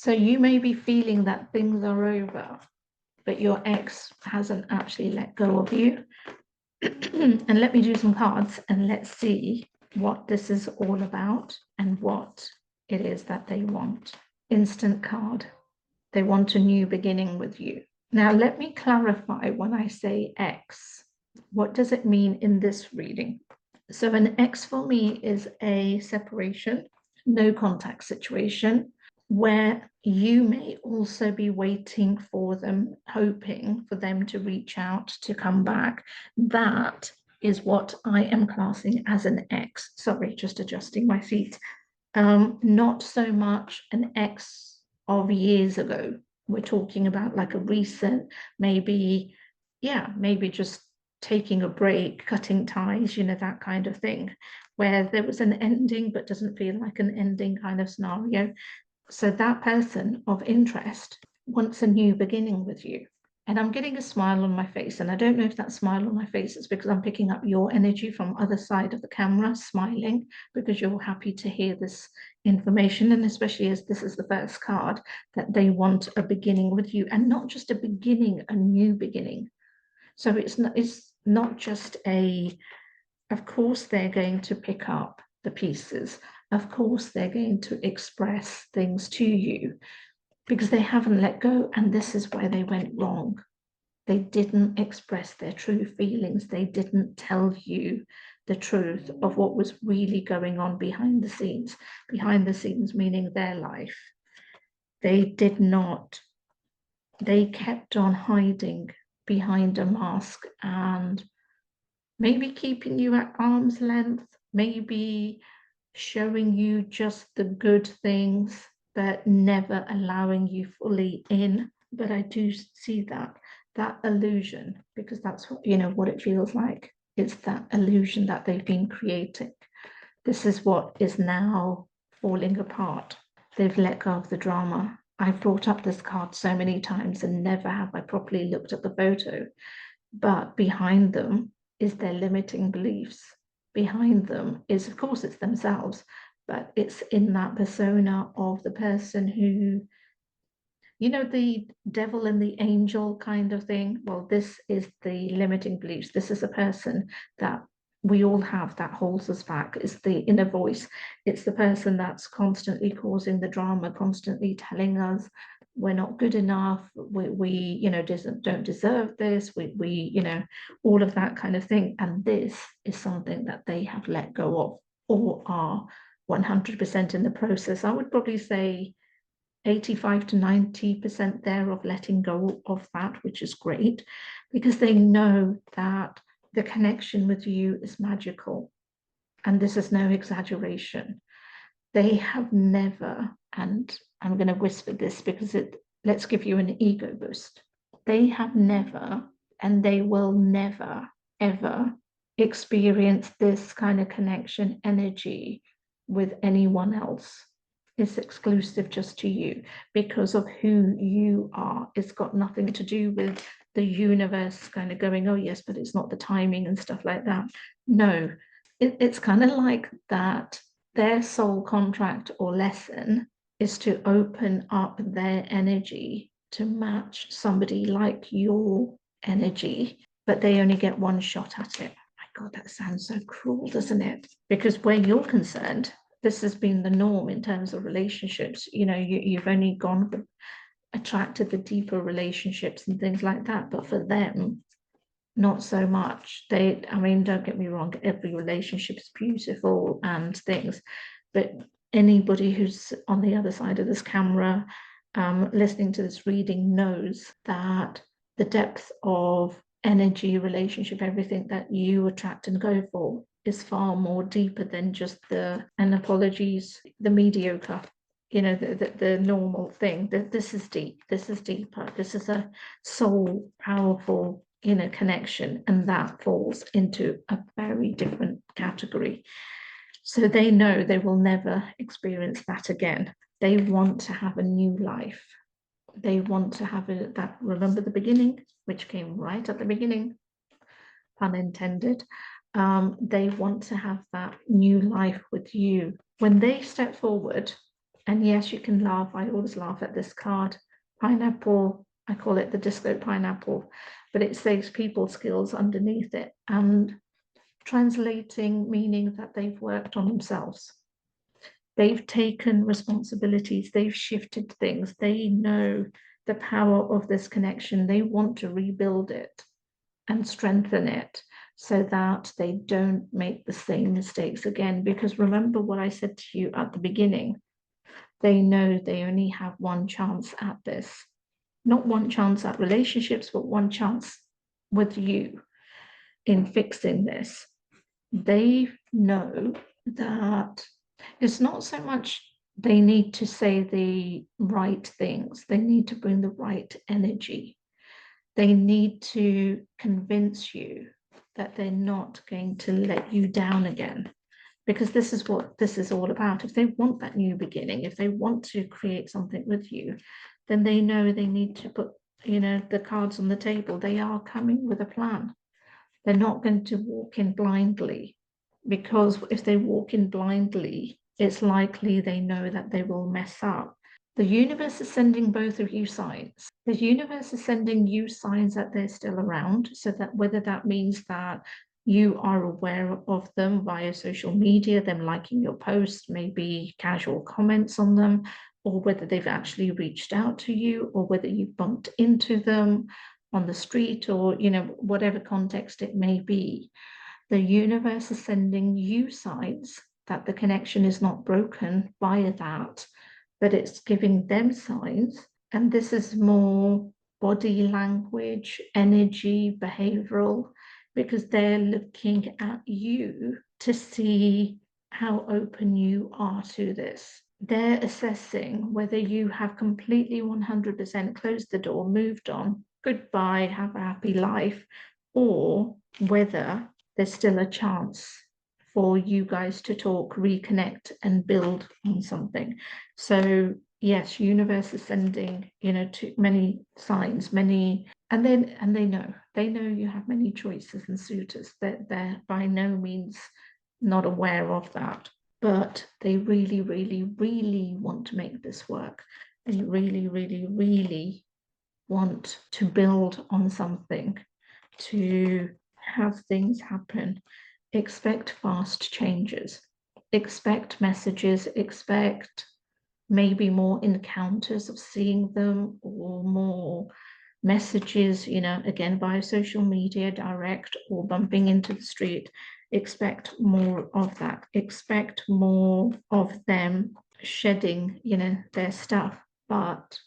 So you may be feeling that things are over, but your ex hasn't actually let go of you. And let me do some cards and let's see what this is all about and what it is that they want. Instant card. They want a new beginning with you. Now, let me clarify when I say ex. What does it mean in this reading? So an ex for me is a separation, no contact situation, where you may also be waiting for them, hoping for them to reach out, to come back. That is what I am classing as an ex. Sorry, just adjusting my feet. Not so much an ex of years ago. We're talking about like a recent, maybe just taking a break, cutting ties, that kind of thing, where there was an ending but doesn't feel like an ending kind of scenario. So that person of interest wants a new beginning with you. And I'm getting a smile on my face. And I don't know if that smile on my face is because I'm picking up your energy from other side of the camera, smiling, because you're happy to hear this information. And especially as this is the first card, that they want a beginning with you, and not just a beginning, a new beginning. So it's not just of course they're going to pick up the pieces. Of course, they're going to express things to you because they haven't let go. And this is where they went wrong. They didn't express their true feelings. They didn't tell you the truth of what was really going on behind the scenes. Behind the scenes, meaning their life. They did not. They kept on hiding behind a mask and maybe keeping you at arm's length, maybe showing you just the good things, but never allowing you fully in. But I do see that illusion, because that's what it feels like. It's that illusion that they've been creating. This is what is now falling apart. They've let go of the drama. I've brought up this card so many times and never have I properly looked at the photo. But behind them is their limiting beliefs. Behind them is, of course, it's themselves, but it's in that persona of the person who, the devil and the angel kind of thing. Well, this is the limiting beliefs. This is a person that we all have that holds us back. It's the inner voice. It's the person that's constantly causing the drama, constantly telling us we're not good enough, we don't deserve this, we all of that kind of thing. And this is something that they have let go of, or are 100% in the process. I would probably say 85 to 90% there of letting go of that, which is great, because they know that the connection with you is magical. And this is no exaggeration. They have never, and I'm going to whisper this because let's give you an ego boost. They have never, and they will never, ever experience this kind of connection energy with anyone else. It's exclusive just to you because of who you are. It's got nothing to do with the universe kind of going, oh yes, but it's not the timing and stuff like that. No, it's kind of like that. Their soul contract or lesson is to open up their energy to match somebody like your energy, but they only get one shot at it. My God, that sounds so cruel, doesn't it? Because where you're concerned, this has been the norm in terms of relationships. You've only attracted the deeper relationships and things like that. But for them, not so much. Don't get me wrong, every relationship is beautiful and things, but anybody who's on the other side of this camera, listening to this reading, knows that the depth of energy, relationship, everything that you attract and go for is far more deeper than just the mediocre, the normal thing. This is deep, this is deeper, this is a soul powerful connection, and that falls into a very different category. So they know they will never experience that again. They want to have a new life. They want to have remember the beginning, which came right at the beginning, pun intended. They want to have that new life with you. When they step forward And yes, you can laugh. I always laugh at this card. Pineapple, I call it the disco pineapple, but it says people skills underneath it, and translating meaning that they've worked on themselves. They've taken responsibilities, they've shifted things, they know the power of this connection. They want to rebuild it and strengthen it so that they don't make the same mistakes again. Because remember what I said to you at the beginning, they know they only have one chance at this. Not one chance at relationships, but one chance with you in fixing this. They know that it's not so much they need to say the right things, they need to bring the right energy. They need to convince you that they're not going to let you down again, because this is what this is all about. If they want that new beginning, if they want to create something with you, then they know they need to put, the cards on the table. They are coming with a plan. They're not going to walk in blindly, because if they walk in blindly, it's likely they know that they will mess up. The universe is sending both of you signs. The universe is sending you signs that they're still around, so that whether that means that you are aware of them via social media, them liking your posts, maybe casual comments on them, or whether they've actually reached out to you, or whether you bumped into them on the street, or whatever context it may be. The universe is sending you signs that the connection is not broken via that, but it's giving them signs. And this is more body language, energy, behavioral, because they're looking at you to see how open you are to this. They're assessing whether you have completely 100% closed the door, moved on, goodbye, have a happy life, or whether there's still a chance for you guys to talk, reconnect, and build on something. So yes, universe is sending, too many signs, and they know you have many choices and suitors. They're by no means not aware of that, but they really, really, really want to make this work. They really, really, really want to build on something, to have things happen. Expect fast changes, expect messages, expect maybe more encounters of seeing them, or more messages, again, via social media, direct or bumping into the street. Expect more of that. Expect more of them shedding, their stuff. But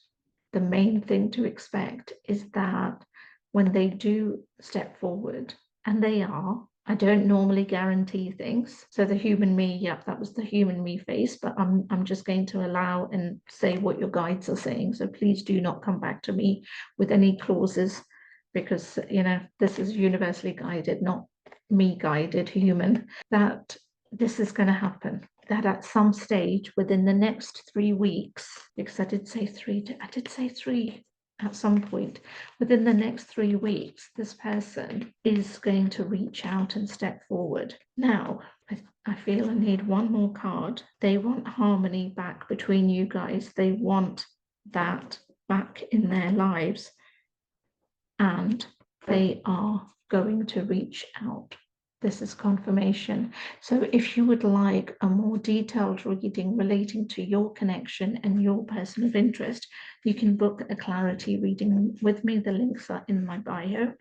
the main thing to expect is that when they do step forward, and they are, I don't normally guarantee things. So the human me, yep, that was the human me face, but I'm just going to allow and say what your guides are saying. So please do not come back to me with any clauses, because, this is universally guided, not me guided human, that this is going to happen. That at some stage within the next 3 weeks, because I did say three at some point, within the next 3 weeks, this person is going to reach out and step forward. Now, I feel I need one more card. They want harmony back between you guys. They want that back in their lives, and they are going to reach out. This is confirmation. So if you would like a more detailed reading relating to your connection and your person of interest, you can book a clarity reading with me. The links are in my bio.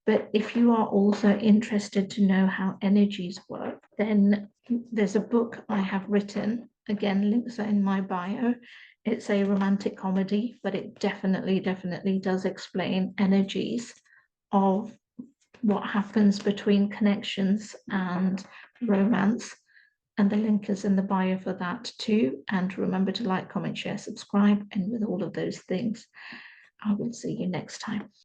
But if you are also interested to know how energies work, then there's a book I have written. Again, links are in my bio. It's a romantic comedy, but it definitely does explain energies of what happens between connections and romance, and the link is in the bio for that too. And remember to like, comment, share, subscribe, and with all of those things, I will see you next time.